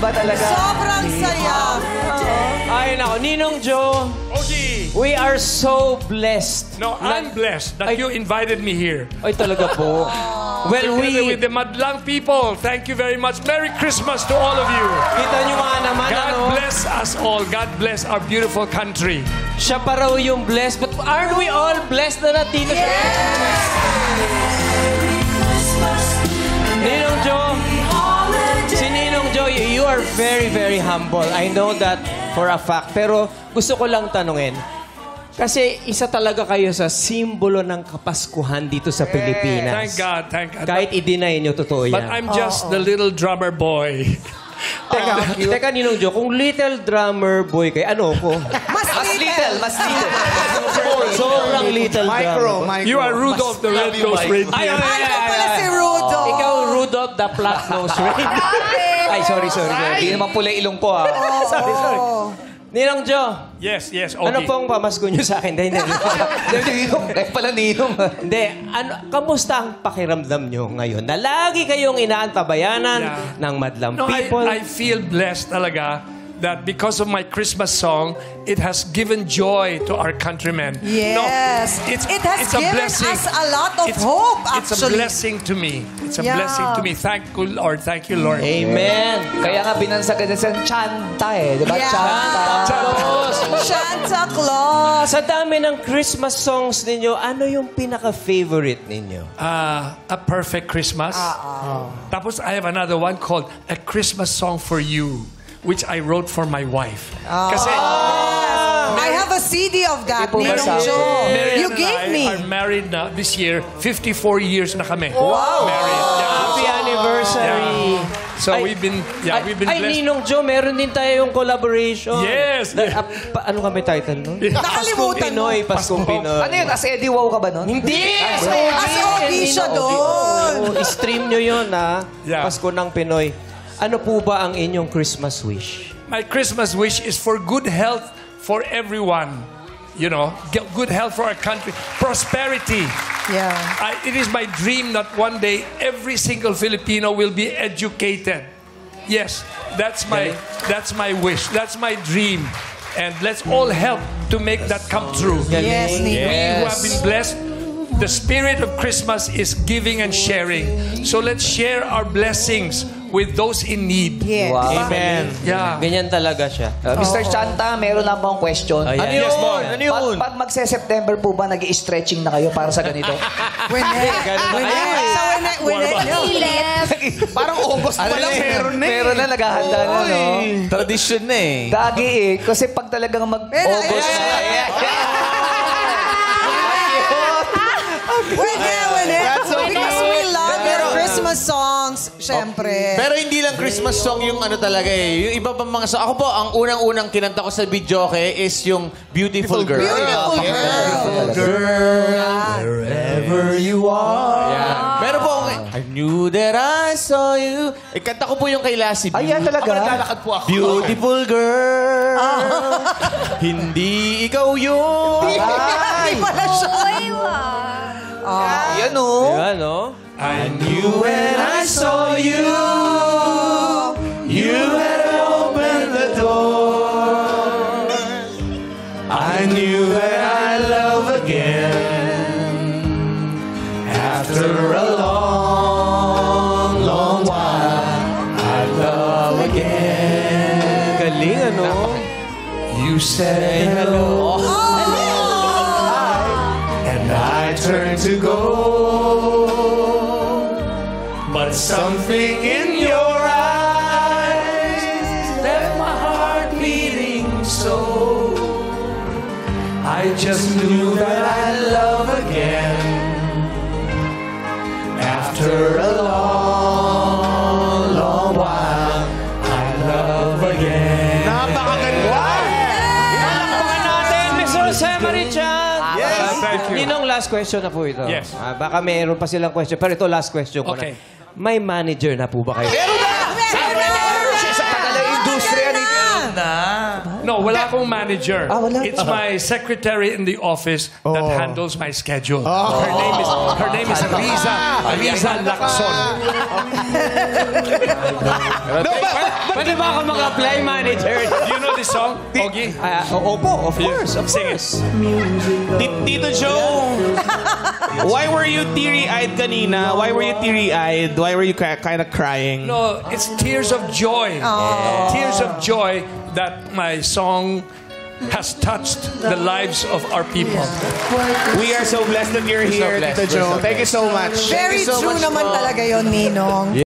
Iba talaga. Sobrang saya. Ay, nako. Ninong Joe, Ogie. we are so blessed. No, I'm blessed that you invited me here. Ay, talaga po. Well, Together with the Madlang people, thank you very much. Merry Christmas to all of you. Kita nyo nga naman, God ano? bless us all. God bless our beautiful country. Siya pa raw yung blessed. But aren't we all blessed na nandito sa... Ninong Joe, si Ninong Joe, you are very, very humble. I know that for a fact. Pero gusto ko lang tanungin, kasi isa talaga kayo sa simbolo ng Kapaskuhan dito sa Pilipinas. Thank God, thank God. Kahit i-deny nyo, totoo yan. But I'm just the little drummer boy. Teka, Ninong Joe, kung little drummer boy kayo, ano ko? Mas little. Sobrang little drummer. You are Rudolph the Red-Nosed Reindeer. Ay, Ikaw pala si Rudo. Ikaw, Rudolph the Flat-Nosed Reindeer. Ay, sorry. Hindi naman pula ilong ko, ah. Sorry. Ninong Joe, Yes, Ogie. ano pong pamasko nyo sa akin? Hindi. Pala ninong. Hindi. Kamusta ang pakiramdam nyo ngayon? Na lagi kayong inaantabayanan ng madlang No, people. I feel blessed talaga that because of my Christmas song, it has given joy to our countrymen. Yes. No, It has it's a given blessing. us a lot of hope, It's a actually. blessing to me. It's a Yeah. blessing to me. Thank you, Lord. Thank you, Lord. Amen. Kaya nga binansagan sa Chanta eh. Diba? Yeah. Chanta. Santa Claus. Sa dami ng Christmas songs ninyo, ano yung pinaka-favorite ninyo? A Perfect Christmas. Tapos I have another one called A Christmas Song for You, which I wrote for my wife. Kasi I have a CD of that, Hindi po Ninong basa. Joe. Mary You and gave I me. are married now this year. 54 years na kami. Wow! Married. Yeah. Happy anniversary. So we've been Ay, blessed. Ninong Joe, meron din tayo yung collaboration. Yes. Ano kami title nun? Nakalimutan mo. Paskong Pinoy. Ano yun? As Eddie Wow ka ba nun? Hindi! As Ogie siya doon. I-stream nyo yun, ha? Yeah. Pasko ng Pinoy. Ano po ba ang inyong Christmas wish? My Christmas wish is for good health for everyone. You know, good health for our country. Prosperity. Yeah. It is my dream that one day every single Filipino will be educated. Yes, that's my wish. That's my dream. And let's all help to make that come true. Yes, Ninong. We who have been blessed, the spirit of Christmas is giving and sharing. So let's share our blessings with those in need. Yes. Wow. Amen. Yeah. Ganyan talaga siya. Mr. Chanta, meron lang bang question? Ayan. Ano Yes, yun? boy. Ano yun? Pag magse-September po ba, nag-i-stretching na kayo para sa ganito? Parang August pa lang meron na eh. Meron na, naghahanda na, no? Tradisyon na eh. Dagi eh. Kasi pag talagang mag-August na. Because we love your Christmas songs, syempre. Pero hindi lang Christmas song yung ano talaga eh. Yung iba pang mga song. Ako po, ang unang-unang kinanta ko sa videoke is yung Beautiful Girl. Beautiful girl. Wherever you are. Yeah. Pero po, I knew that I saw you. Kanta ko po yung kay Lassie B. Ay, yan talaga? Ako naglalakad po ako. Beautiful girl. Hindi ikaw yun. Hindi pala siya. Yan o. Yan, no? I knew when I saw you, you had opened the door. I knew that I love again after a long, long while. I love again. Galing, ano? You say hello, and I turn to go. But something in your eyes left my heart beating so. I just knew that I'd love again after a long, long while. I'd love again. Napakaganda! Palakpakan natin, Miss Jose Marichan! Yes, thank you. Ninong, last question na po ito. Yes. Baka mayroon pa silang question, pero ito last question ko Okay. na. May manager na po ba kayo? Meron na! Sa tagal ng industriya nito. No, wala akong manager. wala. It's my secretary in the office that handles my schedule. Her name is Riza Lacson. Pwede ba ako mag-apply, manager? You know this song, Ogie? Opo, of course. Sing it. Tito Joe, why were you teary-eyed kanina? Why were you teary-eyed? Why were you kind of crying? No, it's tears of joy. Tears of joy that my song has touched the lives of our people. We are so blessed that you're here, Tito Joe. Thank you so much. Very Thank you so true much naman po. talaga yon, Ninong.